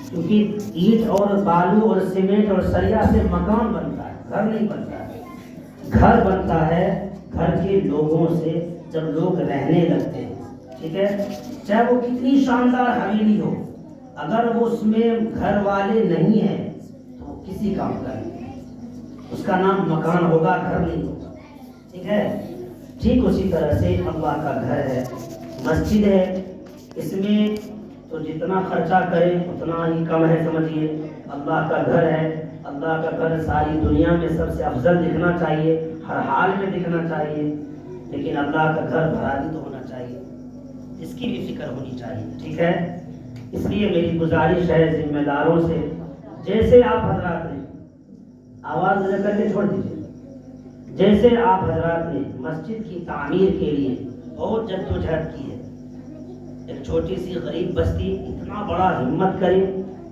کیونکہ اینٹ اور بالو اور سیمنٹ اور سریا سے مکان بنتا ہے، گھر نہیں بنتا ہے۔ گھر بنتا ہے گھر کے لوگوں سے، جب لوگ رہنے لگتے ہیں، ٹھیک ہے، چاہے وہ کتنی شاندار حویلی ہو، اگر وہ اس میں گھر والے نہیں ہیں تو وہ کسی کام کا نہیں، اس کا نام مکان ہوگا، گھر نہیں ہوگا، ٹھیک ہے۔ ٹھیک اسی طرح سے اللہ کا گھر ہے، مسجد ہے، اس میں تو جتنا خرچہ کریں اتنا ہی کم ہے، سمجھیے۔ اللہ کا گھر ہے، اللہ کا گھر ساری دنیا میں سب سے افضل دکھنا چاہیے، ہر حال میں دکھنا چاہیے، لیکن اللہ کا گھر بھرا تو ہونا چاہیے، اس کی بھی فکر ہونی چاہیے، ٹھیک ہے۔ اس لیے میری گزارش ہے ذمہ داروں سے، جیسے آپ حضرات نے آواز دے کر کے چھوڑ دیجیے، جیسے آپ حضرات نے مسجد کی تعمیر کے لیے بہت جدوجہد کی ہے، ایک چھوٹی سی غریب بستی اتنا بڑا ہمت کرے،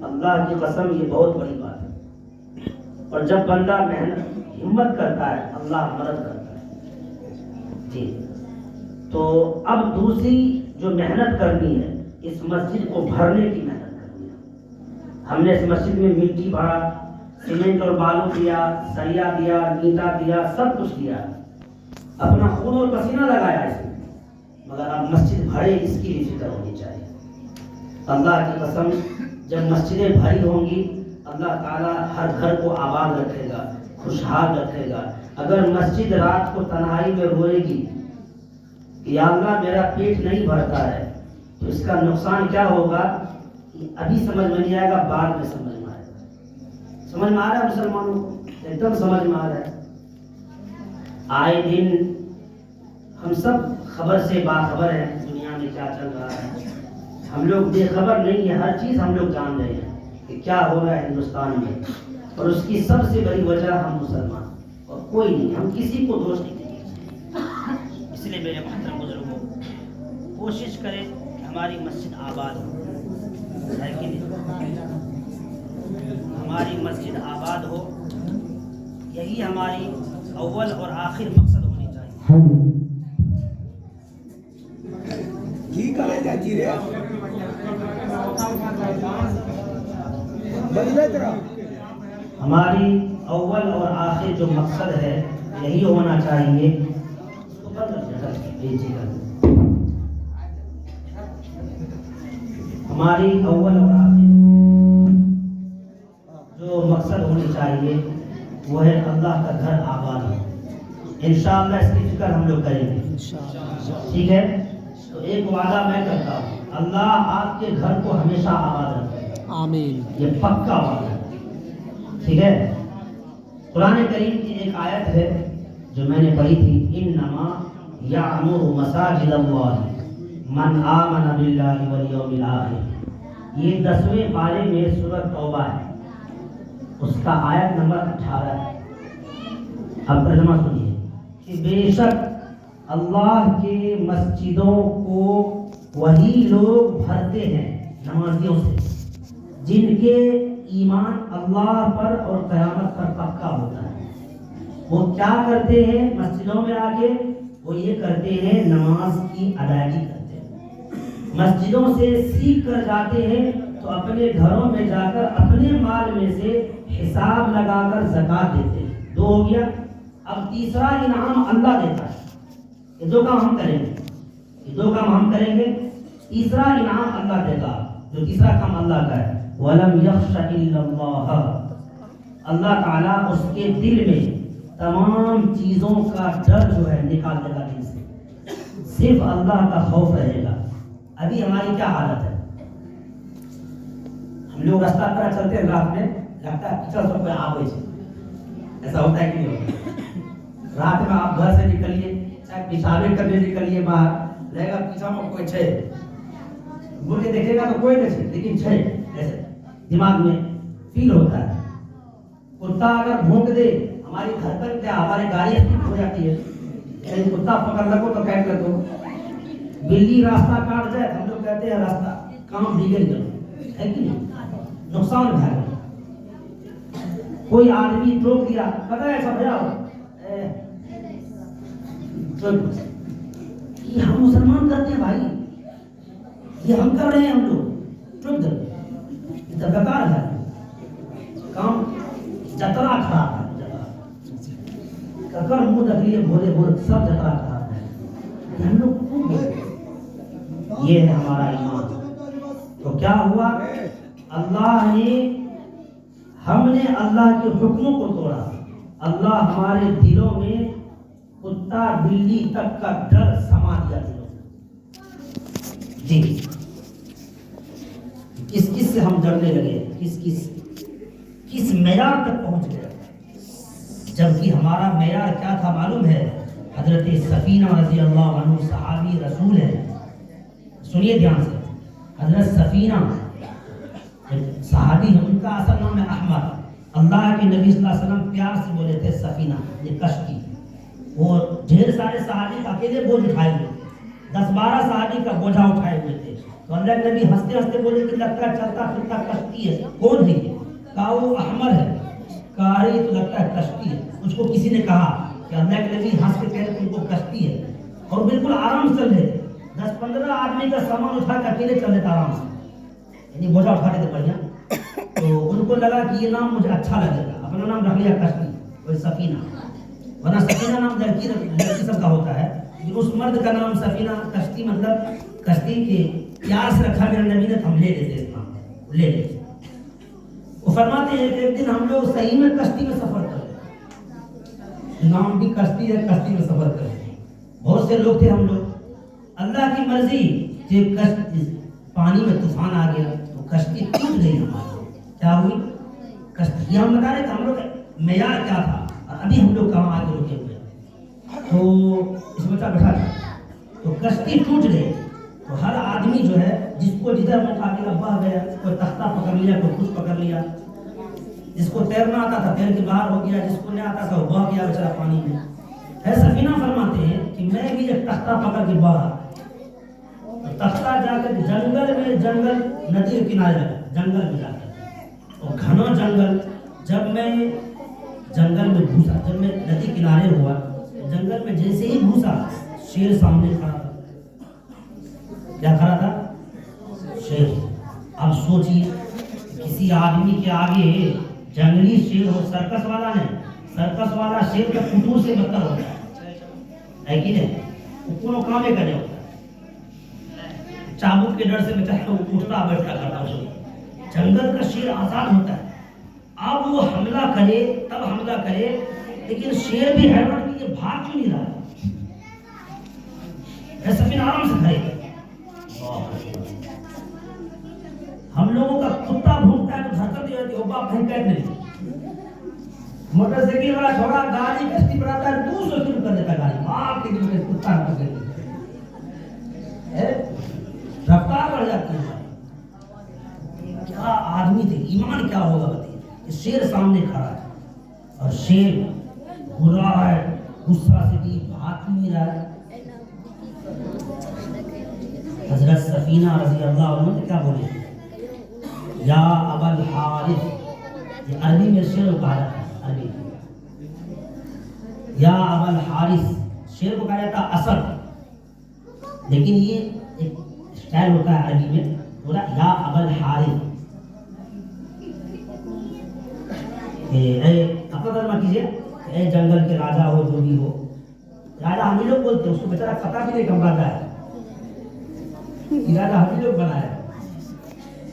اللہ کی قسم یہ بہت بڑی بات ہے، اور جب بندہ محنت ہمت کرتا ہے اللہ مدد کرتا ہے، جی۔ تو اب دوسری جو محنت کرنی ہے، اس مسجد کو بھرنے کی محنت کرنی ہے۔ ہم نے اس مسجد میں مٹی بھرا، سیمنٹ اور بالو دیا، سریا دیا، اینٹا دیا، سب کچھ دیا، اپنا خون اور پسینہ لگایا اس میں، مگر اب مسجد بھرے اس کی بھی فکر ہونی چاہیے۔ اللہ کی قسم جب مسجدیں بھری ہوں گی اللہ تعالیٰ ہر گھر کو آباد رکھے گا، خوشحال رکھے گا۔ اگر مسجد رات کو تنہائی میں روئے گی کہ یا اللہ میرا پیٹ نہیں بھرتا ہے، تو اس کا نقصان کیا ہوگا ابھی سمجھ میں نہیں آئے گا، بعد میں سمجھ میں آئے گا۔ سمجھ میں آ رہا ہے مسلمانوں کو؟ ایک دم سمجھ میں آ رہا ہے۔ آئے دن ہم سب خبر سے باخبر ہیں دنیا میں کیا چل رہا ہے، ہم لوگ بے خبر نہیں ہیں، ہر چیز ہم لوگ جان رہے ہیں کہ کیا ہو رہا ہے ہندوستان میں، اور اس کی سب سے بڑی وجہ ہم مسلمان، اور کوئی نہیں، ہم کسی کو دوش نہیں دیں گے۔ اس لیے میرے محترم بزرگوں کوشش کریں کہ ہماری مسجد آباد ہو، ہے کہ نہیں؟ ہماری مسجد آباد ہو، یہی ہماری اول اور آخر مقصد ہونی چاہیے۔ ہماری اول اور آخر جو مقصد ہے یہی ہونا چاہیے۔ ہماری اول اور آخر جو مقصد ہونی چاہیے وہ ہے اللہ کا گھر آباد ہو۔ انشاءاللہ اس کی فکر ہم لوگ کریں گے، ٹھیک ہے۔ تو ایک وعدہ میں کرتا ہوں، اللہ آپ کے گھر کو ہمیشہ آباد رکھے، آمین، یہ پکا وعدہ ہے، ٹھیک ہے۔ قرآن کریم کی ایک آیت ہے جو میں نے پڑھی تھی، انما یعمر مساجد اللہ من آمن باللہ والیوم الآخر، یہ 10ویں پارے میں سورۃ توبہ ہے، اس کا آیت نمبر 18 ہے۔ اب ترجمہ سنیے کہ بے شک اللہ کے مسجدوں کو وہی لوگ بھرتے ہیں نمازیوں سے جن کے ایمان اللہ پر اور قیامت پر پکا ہوتا ہے۔ وہ کیا کرتے ہیں مسجدوں میں آ کے؟ وہ یہ کرتے ہیں نماز کی ادائیگی کرتے ہیں، مسجدوں سے سیکھ کر جاتے ہیں تو اپنے گھروں میں جا کر اپنے مال میں سے حساب لگا کر زکوٰۃ دیتے ہیں۔ 2 ہو گیا۔ اب تیسرا انعام اللہ دیتا ہے، یہ 2 کام ہم کریں گے، یہ 2 کام ہم کریں گے، تیسرا انعام اللہ دے گا، جو تیسرا کام اللہ کا ہے۔ وَلَمْ يَخْشَ إِلَّا اللَّهَ، اللہ تعالیٰ اس کے دل میں تمام چیزوں کا ڈر جو ہے نکال دے گا دل سے، صرف اللہ کا خوف رہے گا۔ ابھی ہماری کیا حالت ہے؟ ہم لوگ راستہ پر چلتے ہیں، رات میں لگتا ہے پیچھے سے کوئی آوے سے، ایسا ہوتا ہے کہ نہیں ہوتا؟ رات میں آپ گھر سے نکلیے، چاہے پیشابے کرنے نکلیے باہر، لگے گا پیچھا میں کوئی چھے، مڑ کے دیکھے گا تو کوئی نہیں چھے، لیکن چھے، ایسے دماغ میں فیل ہوتا ہے۔ کتا اگر بھونک دے، ہماری دھڑکن کیا، ہماری گاڑی ہو جاتی ہے، کہیں کتا پکڑ لگو تو کہہ لگو، بلی راستہ کاٹ جائے ہم لوگ کہتے ہیں راستہ کام بگڑ گیا، ہے کہ نہیں؟ نقصان ہے۔ کوئی آدمی ٹوک دیا، پتہ ہے ایسا بھیا ہو، یہ ہم مسلمان کرتے ہیں بھائی، یہ ہم کر رہے ہیں، ہم لوگ ٹوک دے، बेकार है काम जतरा खराब है ककर मुंह देखिए भोले भोले सब जतरा खराब है हम लोग ये है हमारा ईमान। तो क्या हुआ अल्लाह ने हमने अल्लाह के हुक्मों को तोड़ा अल्लाह हमारे दिलों में कुत्ता बिल्ली तक का डर समा दिया दिलों में। जी किस किस से हम डरने लगे किस मेयार तक पहुंच गए जबकि हमारा मेयार क्या था मालूम है हजरत सफीना रज़ी अल्लाह अन्हु सहाबी रसूल है। सुनिए ध्यान से हजरत सफीना सहाबी है उनका असल नाम है अहमद। अल्लाह के नबी सल्लल्लाहु अलैहि वसल्लम प्यार से बोले थे सफीना ये कश्ती। वो ढेर सारे सहाबी अकेले बोझ उठाए हुए 10-12 सहाबी का बोझा उठाए हुए थे। तो अल्लाह के नबी हंसते हंसते बोले कि लगता है चलता फिरता कश्ती है कौन है ये कहा वो अहमद है कहा अरे तो लगता है कश्ती है। उसको किसी ने कहा कि अल्लाह के नबी हंस के कह रहे उनको कश्ती है और बिल्कुल आराम से चल रहे 10-15 आदमी का सामान उठा के अकेले चल रहे थे आराम से यानी बोझा उठा रहे थे बढ़िया। तो उनको लगा कि ये नाम मुझे अच्छा लगेगा अपना नाम रख लिया कश्ती वही सफीना। वरना सफीना नाम लड़की सबका होता है लेकिन उस मर्द का नाम सफीना कश्ती मतलब कश्ती के प्यार से रखा मेरे नबी ने हम ले लेते इस नाम ले लेते। वो फरमाते हैं कि एक दिन हम लोग सही में कश्ती में सफर कर नाम भी कश्ती है कश्ती में सफर कर बहुत से लोग थे हम लोग अल्लाह की मर्जी कि पानी में तूफान आ गया तो कश्ती टूट गई हमारी क्या हुई कश्ती हम बता रहे थे हम लोग मेयार क्या था और अभी हम लोग कहाँ आगे रुके हुए तो इस बच्चा बैठा था तो कश्ती टूट गई। तो हर आदमी जो है जिसको जिधर मौका मिला बह गया कोई तख्ता पकड़ लिया कोई कुछ पकड़ लिया जिसको तैरना आता था तैर के बाहर हो गया जिसको नहीं आता था वो बह गया बेचारा पानी में। है सफीना फरमाते हैं कि मैं भी एक तख्ता पकड़ के बहा तो तख्ता जाकर जंगल नदी के किनारे लगा जंगल में जाकर और घना जंगल जब मैं जंगल में घुसा जब मैं नदी किनारे हुआ जंगल में जैसे ही घुसा शेर सामने खड़ा था। क्या खड़ा था शेर। अब सोचिए किसी आदमी के आगे जंगली शेर हो सर्कस वाला नहीं सर्कस वाला शेर का कुटू से बदतर होता है कि नहीं वो कोनो काम ही करे होता है चाबुक के डर से बेचारा उठता बैठता करता है। जंगल का शेर आजाद होता है अब वो हमला करे तब हमला करे लेकिन शेर भी हैरान कि ये भाग क्यों नहीं रहा सफीना आराम से खड़े। हम लोगों का कुत्ता भूखता है तो धरकर दिया कि बाप भाई कैद नहीं मोटरसाइकिल वाला छोड़ा गाड़ी कश्ती पर आता है 200 शुरू कर देता गाड़ी मार के दिन में कुत्ता पकड़ रफ्तार बढ़ जाती है। क्या आदमी थे ईमान क्या होगा बताइए। शेर सामने खड़ा है और शेर बुरा है गुस्सा से भी भाग नहीं रहा है। हजरत सफीना रज़ी अल्लाह अन्हा ने क्या बोले या अबल हारिस ये अरबी में शेर को कहा जाता है अरबी या अबल हारिस शेर को कहा जाता है असद लेकिन ये एक स्टाइल होता है अरबी में बोला या अबल हारिस अपना तर्जमा कीजिए जंगल के राजा हो जो भी हो राजा हम ही लोग बोलते हैं उसको बेचारा पता भी नहीं कब राजा है राजा हम ही लोग बनाया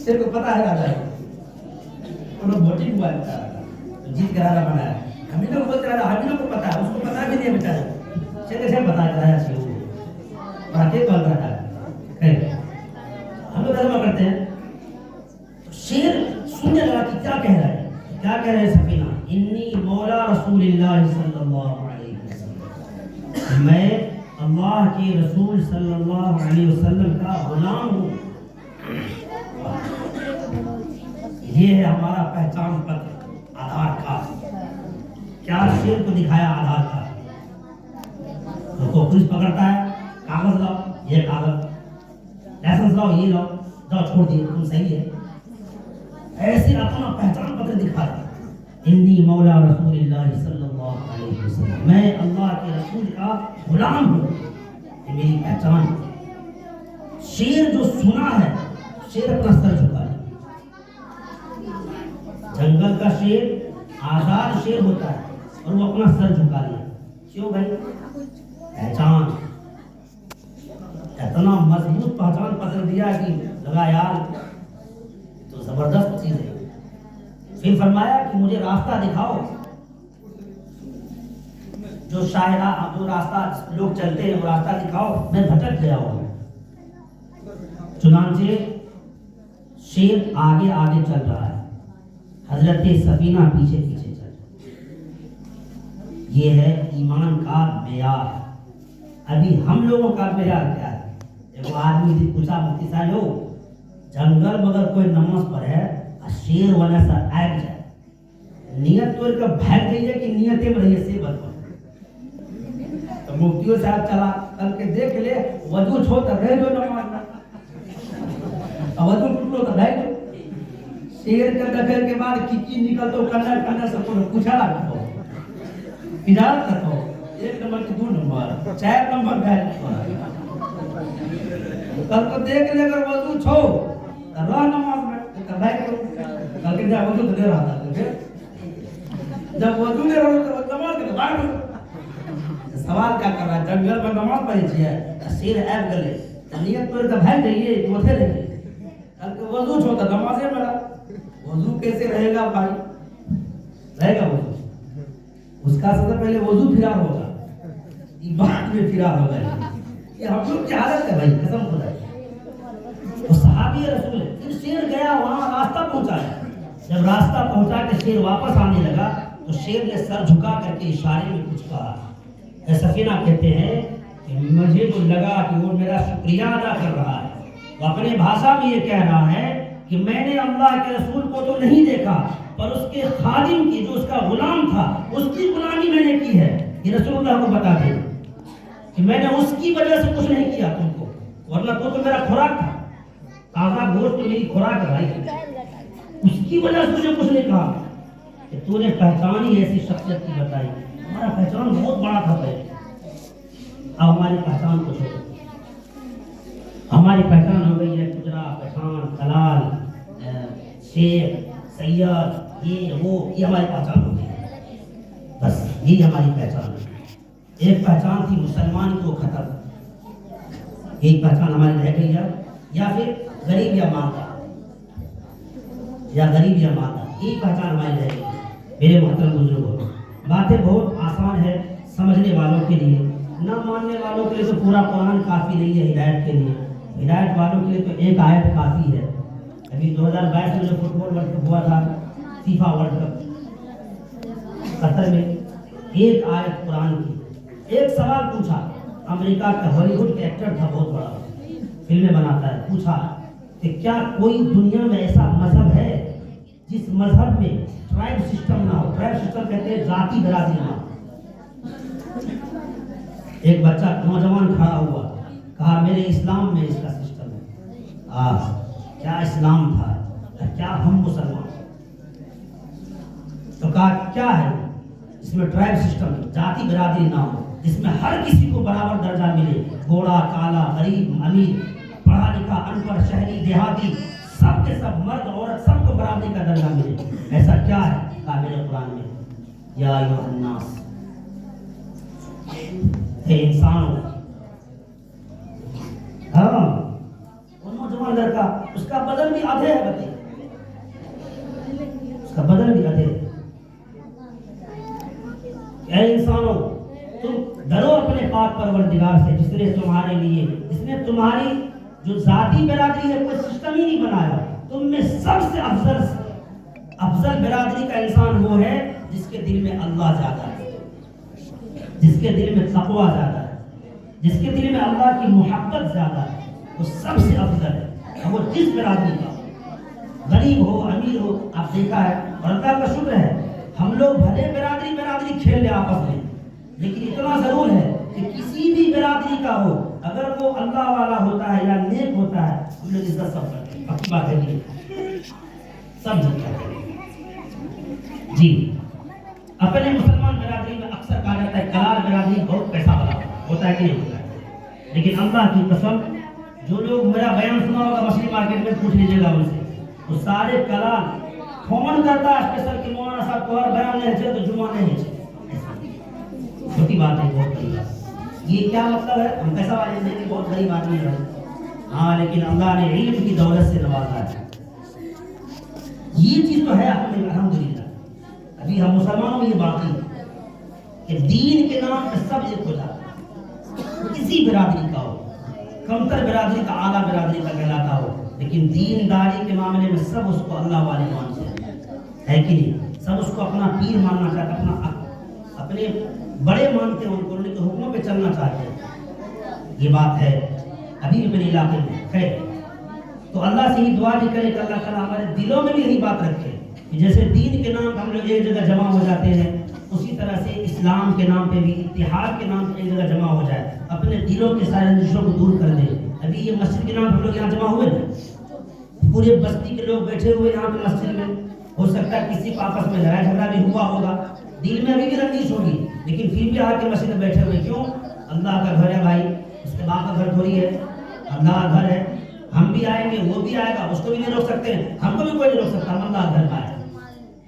शेर को पता है राजा वोटिंग हुआ है जीत के राजा बनाया हम ही लोग बोलते राजा हम ही लोग को पता है उसको पता भी नहीं है बेचारे शेर कैसे बता राजा शेर पढ़ाते कौन राजा हम लोग तर्जमा करते हैं। शेर सुनने लगा कि क्या कह रहा है क्या कह रहे हैं सफीना इन्नी मौला रसूलिल्लाह सल्लल्लाहु अलैहि वसल्लम मैं अल्लाह के रसूल सल्लल्लाहु अलैहि वसल्लम का गुलाम हूँ। ये है हमारा पहचान पत्र आधार कार्ड। क्या शेर को दिखाया आधार कार्ड तो पुलिस पकड़ता है कागज लाओ ये कागज लाइसेंस लाओ ये लाओ जाओ छोड़ दिए तुम सही है ऐसे अपना पहचान पत्र दिखा रहा इन्नी मौला रसूलिल्लाह सल्लल्लाहु अलैहि वसल्लम मैं अल्लाह के रसूल का गुलाम हूँ ये मेरी पहचान है। शेर जो सुना है शेर अपना सर झुका है جنگل کا شیر آزاد شیر ہوتا ہے اور وہ اپنا سر جھکا لیا. کیوں بھائی؟ پہچان. اتنا مضبوط پہچان پکڑ دیا کہ لگا یار تو زبردست چیز ہے. پھر فرمایا کہ مجھے راستہ دکھاؤ. جو شاہراہ جو راستہ لوگ چلتے ہیں وہ راستہ دکھاؤ، میں بھٹک گیا ہوں. چنانچہ شیر آگے آگے چل رہا ہے، حضرت سفینہ پیچھے پیچھے چل رہا ہے. یہ ہے ایمان کا معیار. ابھی ہم لوگوں کا معیار کیا ہے؟ ایک آدمی سے پوچھا مفتی صاحب ہو جنگل مگر کوئی نماز پر ہے شیر والا سا آگ جائے نیت تو کا بھاگ گئی ہے کہ نیتیں رہی سے بتا. تو مفتیوں صاحب چلا کر کے دیکھ لے وضو چھو تب رہ جو نماز وضو ٹوٹو تو بھاگ شیر کا دخل کے بعد کچی نکل تو کرنا کرنا سب کو پوچھا لگا تو اجازت کرتا ہوں 1 نمبر کی 2 نمبر 4 نمبر بھاگ کل کو دیکھ لے کر وضو چھو رہ نماز میں تو بھاگ کل کے جب وضو تو دے رہا تھا جب وضو دے رہا تو نماز کے بعد سوال کیا کر رہا ہے؟ جنگل میں نماز پڑھی چاہیے شیر ایب گلے نیت پر تو بھاگ جائیے موتھے رہیے کل کے وضو چھو تو نمازیں میرا وضو کیسے رہے گا بھائی؟ رہے گا وضو اس کا سب سے پہلے وضو پھرار ہوگا ایمان میں پھرار ہوگا. یہ ہم لوگ کی حالت ہے بھائی قسم خدا ہے. وہ صحابی رسول ہے. پھر شیر گیا وہاں راستہ پہنچایا. جب راستہ پہنچا کے شیر واپس آنے لگا تو شیر نے سر جھکا کر کے اشارے میں کچھ کہا. سفینہ کہتے ہیں کہ مجھے تو لگا کہ وہ میرا شکریہ ادا کر رہا ہے. وہ اپنے بھاشا میں یہ کہہ رہا ہے کہ میں نے اللہ کے رسول کو تو نہیں دیکھا پر اس کے خادم کی جو اس کا غلام تھا اس کی غلامی میں نے کی ہے. یہ رسول اللہ کو بتا دیں کہ میں نے اس کی وجہ سے کچھ نہیں کیا تم کو ورنہ تو میرا خوراک تھا. تازہ گوشت تو میری خوراک ہے بھائی. اس کی وجہ سے مجھے کچھ نہیں کہا کہ تو نے پہچان ہی ایسی شخصیت کی بتائی. ہمارا پہچان بہت بڑا تھا پہلے. اب ہماری پہچان کچھ ہو ہماری پہچان ہو گئی ہے کجرا پہچان کلال شیر سید یہ وہ یہ ہماری پہچان ہو گئی ہے. بس یہی ہماری پہچان ہے. ایک پہچان تھی مسلمان کو ختم. ایک پہچان ہماری رہ گئی ہے یا پھر غریب یا ماندہ یا غریب یا ماندہ یہ پہچان ہماری رہ گئی ہے. میرے محترم بزرگوں باتیں بہت آسان ہے سمجھنے والوں کے لیے. نہ ماننے والوں کے لیے تو پورا قرآن کافی نہیں ہے. ہدایت کے لیے ہدایت والوں کے لیے تو ایک آیت کافی ہے. ابھی 2022 میں جو فٹ بال ورلڈ کپ ہوا تھا فیفا ورلڈ کپ قطر میں ایک آیت قرآن کی. ایک سوال پوچھا. امریکہ کا ہالی ووڈ کا ایکٹر تھا بہت بڑا فلمیں بناتا ہے. پوچھا کہ کیا کوئی دنیا میں ایسا مذہب ہے جس مذہب میں ٹرائب سسٹم نہ ہو. ٹرائب سسٹم کہتے ہیں ذاتی برادری نہ ہو. ایک بچہ نوجوان کھڑا ہوا کہا میرے اسلام میں اس کا سسٹم ہے. کیا اسلام تھا کیا ہم مسلمان تو کہا کیا ہے اس میں ٹرائب سسٹم ذاتی برادری نہ ہو جس میں ہر کسی کو برابر درجہ ملے. گھوڑا کالا غریب امیر پڑھا لکھا ان پڑھ شہری دیہاتی سب کے سب مرد عورت سب کو برابری کا درجہ ملے. ایسا کیا ہے؟ کہا میرے قرآن میں یا ایھا الناس اے انسان. ہاں وہ نوجوان لڑکا اس کا بدن بھی آدھے ہے بتے اس کا بدن بھی آدھے. اے انسانوں تم ڈرو اپنے پاک پروردگار سے جس نے تمہارے لیے جس نے تمہاری جو ذاتی برادری ہے کوئی سسٹم ہی نہیں بنایا. تم میں سب سے افضل برادری کا انسان وہ ہے جس کے دل میں اللہ زیادہ ہے جس کے دل میں تقویٰ زیادہ ہے جس کے دل میں اللہ کی محبت زیادہ ہے. وہ سب سے افضل ہے. وہ جس برادری کا غریب ہو امیر ہو آپ دیکھا ہے اور اللہ کا شکر ہے ہم لوگ بھلے برادری کھیل لیں آپس میں لیکن اتنا ضرور ہے کہ کسی بھی برادری کا ہو اگر وہ اللہ والا ہوتا ہے یا نیک ہوتا ہے ہم لوگ عزت سب کرتے ہیں. پکی بات ہے سب کرتے ہیں. جی اپنے مسلمان برادری میں اکثر کہا جاتا ہے کلال برادری بہت پیسہ والا ہوتا ہے کہ نہیں ہوتا ہے. لیکن اللہ کی قسم جو لوگ میرا بیان سنا ہوگا مچھلی مارکیٹ میں پوچھ لیجیے گا ان سے وہ سارے کلال फोन करता स्पेशल कि मौलाना साहब तोहर बयान नहीं है तो जुमा नहीं है। छोटी बात है, बहुत बड़ी बात। ये क्या मतलब है? हम पैसा वाले नहीं कि बहुत बड़ी बात नहीं है, हाँ, लेकिन अल्लाह ने इल्म की दौलत से नवाजा है। ये चीज तो है अल्हम्दुलिल्लाह। अभी हम मुसलमानों में ये बाकी है कि दीन के नाम पे सब एक हो जाता है, किसी बिरादरी का हो, कमतर बिरादरी का आला बिरादरी का कहलाता हो, लेकिन दीनदारी के मामले में सब उसको अल्लाह वाले मानते हैं, है कि नहीं? सब उसको अपना पीर मानना चाहते हैं, अपने बड़े मानते हैं, उनको उनके हुक्मों पे चलना चाहते हैं। ये बात है अभी भी मेरे इलाके में है। तो अल्लाह से ही दुआ भी करें कि अल्लाह ताला हमारे दिलों में भी यही बात रखे कि जैसे दीन के नाम पे हम लोग एक जगह जमा हो जाते हैं, उसी तरह से इस्लाम के नाम पे भी, इत्तिहाद के नाम पे एक जगह जमा हो जाए, अपने दिलों के सारे रंजिशों को दूर कर दे। अभी ये मस्जिद के नाम पे हम लोग यहाँ जमा हुए ना, पूरे बस्ती के लोग बैठे हुए यहाँ पे मस्जिद में, हो सकता है किसी को आपस में लड़ाई झगड़ा भी हुआ होगा, दिल में अभी भी रंजिश होगी, लेकिन फिर भी आके मस्जिद में बैठे हुए। क्यों? अल्लाह का घर है भाई, उसके बाप का घर थोड़ी है, अल्लाह का घर है। हम भी आएंगे, वो भी आएगा, उसको भी नहीं रोक सकते हैं, हमको भी कोई नहीं रोक सकता, हम अल्लाह घर में आए।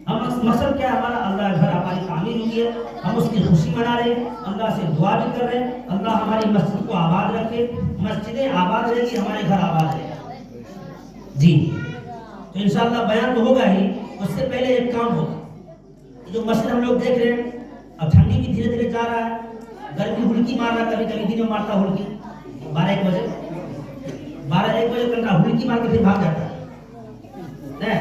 हम मकसद क्या है हमारा? अल्लाह घर हमारी तामीर हुई है, हम उसकी खुशी मना रहे हैं, अल्लाह से दुआ भी कर रहे हैं, अल्लाह हमारी मस्जिद को आबाद रखे, मस्जिदें आबाद रहेगी, हमारे घर आबाद रहेगा जी। तो इंशाअल्लाह बयान तो होगा ही, उससे पहले एक काम होगा। जो मस्जिद हम लोग देख रहे हैं, अब ठंडी भी धीरे धीरे जा रहा है, गर्मी हुल्की मार रहा है, कभी कभी दिन में मारता हुल्की 12-1 बजे घंटा हुल्की मार के फिर भाग जाता है,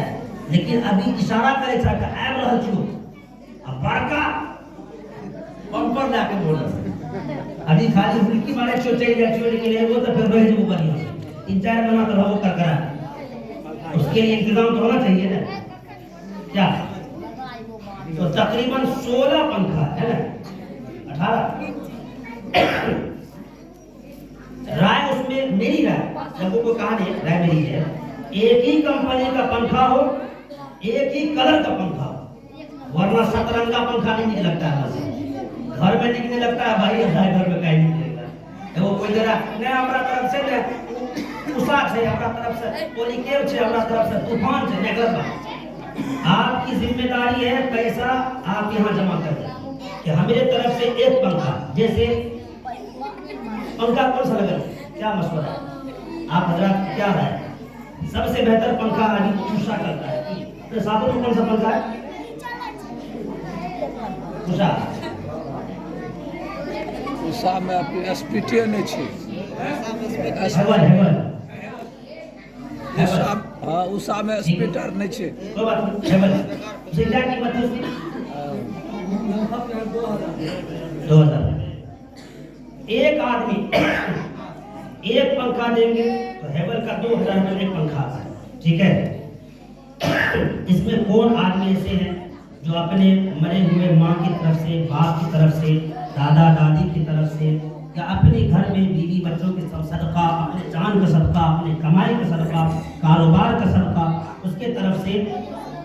लेकिन अभी इशारा करे चाहता ऐब रहल छू, अब बड़का पंपर लाके बोल रहा। अभी खाली हुल्की मारे चोटे या चोरी के लिए वो तो फिर रह जो बनी 3-4 महीना तो रहो कर करा, उसके लिए इंतजाम तो होना चाहिए ना क्या? तो तकरीबन 16 पंखा है ना, 18 राय उसमें मेरी राय, लोगों को कहा नहीं, राय मेरी है, एक ही कंपनी का पंखा हो, एक ही कलर का पंखा हो, वरना सतरंगा पंखा नहीं लगता है, घर में निकलने लगता है भाई, घर में कहीं नहीं निकलेगा। वो कोई जरा नहीं, हमारा तरफ से उषा है, हमारा तरफ से पोलिकेव है, हमारा तरफ से तूफान है, निकल बा। आपकी जिम्मेदारी है पैसा आप यहाँ जमा कर दें कि हमारे तरफ से एक पंखा, जैसे पंखा कौन सा लगा, क्या मशवरा है आप हजरात, क्या राय? सबसे बेहतर पंखा अभी उषा करता है, तो सातों में कौन सा पंखा है? उषा। उषा में अपनी एसपीटी नहीं छी, उषा में स्पीटर नहीं छे। कोई बात नहीं, उसे क्या कीमत है उसकी? 2000। एक आदमी एक पंखा देंगे तो हेवल का 2000 में एक पंखा आता है, ठीक है? इसमें कौन आदमी ऐसे हैं जो अपने मरे हुए माँ की तरफ से, बाप की तरफ से, दादा दादी की तरफ से, या अपने घर में बीवी बच्चों के सदका, अपने जान का सदका, अपने कमाई का सदका, कारोबार का सदका, उसके तरफ से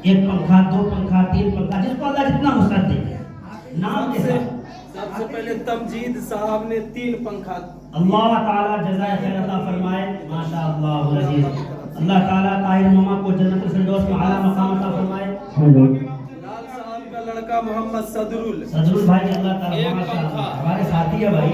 1 पंखा, 2 पंखा, 3 पंखा, जिसको अल्लाह जितना वसअत दे, नाम के साथ। सबसे पहले तमजीद साहब ने 3 पंखा, अल्लाह ताला जज़ाए खैर अता फरमाए, माशाअल्लाह अज़ीज़। अल्लाह ताला ताहिर मामा को जन्नत फिरदौस में आला मकाम अता फरमाए। लाल साहब का लड़का मोहम्मद सदरुल भाई, अल्लाह ताला माशाअल्लाह हमारे साथी है भाई।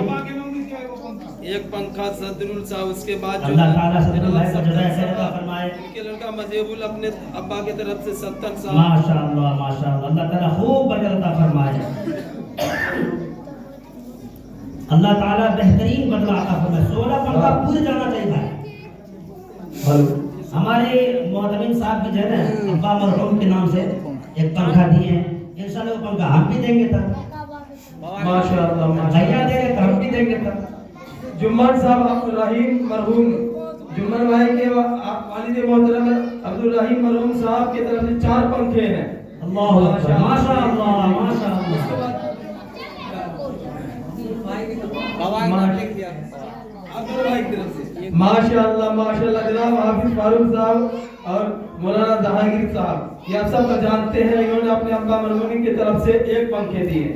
1 पंखा सदरुल साहब, उसके बाद अल्लाह ताला सदरुल भाई को जज़ाए खैर अता फरमाए। उनके लड़का मजेबुल अपने अब्बा की तरफ से 70 साहब, माशाअल्लाह माशाअल्लाह, अल्लाह ताला खूब बरकत अता फरमाए। अल्लाह ताला बेहतरीन बदला अता फरमाए। 16 पंखा पूरे जाना चाहिए भाई। हमारे मोहतमिन साहब की जो है ना, अब्बा मरहूम के नाम से 1 पंखा दिए हैं, इंशाल्लाह वो पंखा हम भी देंगे तब, माशाअल्लाह भैया देंगे तो हम भी देंगे तब। जुम्मन साहब अब्दुल रहीम मरहूम, जुम्मन भाई के वालिद मोहतरम अब्दुल रहीम मरहूम साहब की तरफ से 4 पंखे हैं। अल्लाह माशाअल्लाह माशाअल्लाह। माशाअल्लाह माशाअल्लाह। जनाब हाफिज फारूक साहब और मौलाना जहांगीर साहब, ये आप सब जानते हैं, इन्होंने अपने अब्बा मरहूम की तरफ से 1 पंखे दिए।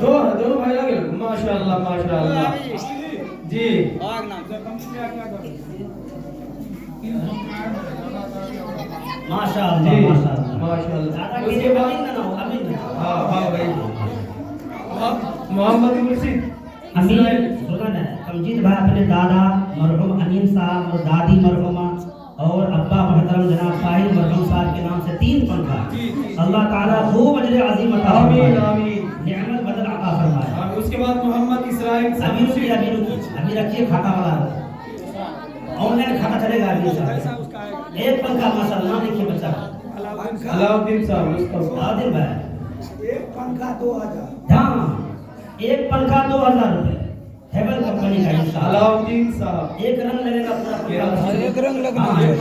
दोनों भाई लगे, माशाअल्लाह माशाअल्लाह जी। माशाअल्लाह जी माशाअल्लाह। माशाल्लाह। दादा उसके के बाद अमीन ना हो, अमीन ना हो। हाँ हाँ भाई मोहम्मद मुर्शिद अमीन सुना ना, कमजीत भाई अपने दादा मरहूम अमीन साहब और दादी मरहुमा और अब्बा महतरम जनाब ताहिर मरहूम साहब के नाम से 3 पंखा। अल्लाह ताला खूब अजर अजीम अता आमीन फरमाए, आमीन नेमत बदल अता फरमाए। हाँ, उसके बाद मोहम्मद इसराइल अभी रुकिए, अभी रखिए खाता वाला, ऑनलाइन खाता चलेगा अभी साहब। एक पंखा माशाअल्लाह, नाम लिखिए बच्चा का। अलाउद्दीन साहब उसका आदिल भाई, एक पंखा 2000। हाँ, एक पंखा 2000 रुपए, हेवन कंपनी का इंशाअल्लाह। अलाउद्दीन साहब एक रंग लगेगा पूरा हाँ, पंखा। एक रंग लगना हाँ, चाहिए,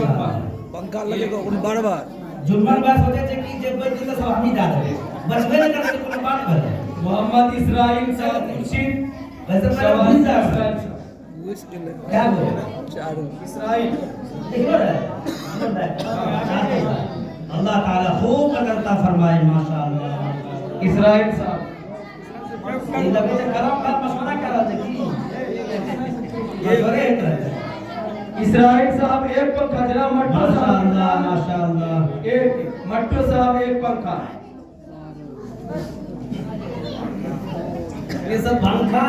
पंखा लगेगा उन बार बार। जुम्मन बात होते थे कि जब बच्चे तो सब अपनी जाते थे, बचवे नहीं करते कोई बात करे। मोहम्मद इसराइल साहब मुर्शिद वैसे मैं शहबाज भूल जाता इसराइल हूँ। साहब वो इसके लिए क्या बोले? चारों इसराइल देखो रे, अल्लाह ताला खूब करता फरमाए माशाअल्लाह। इसराइल साहब ये लगे थे करम का मशवरा कर रहे थे कि ये बड़े हैं। इसराइल साहब एक पंखा जनाब मट्टू माशाअल्लाह साहब माशाअल्लाह। एक मट्टू साहब एक पंखा ये सब पंखा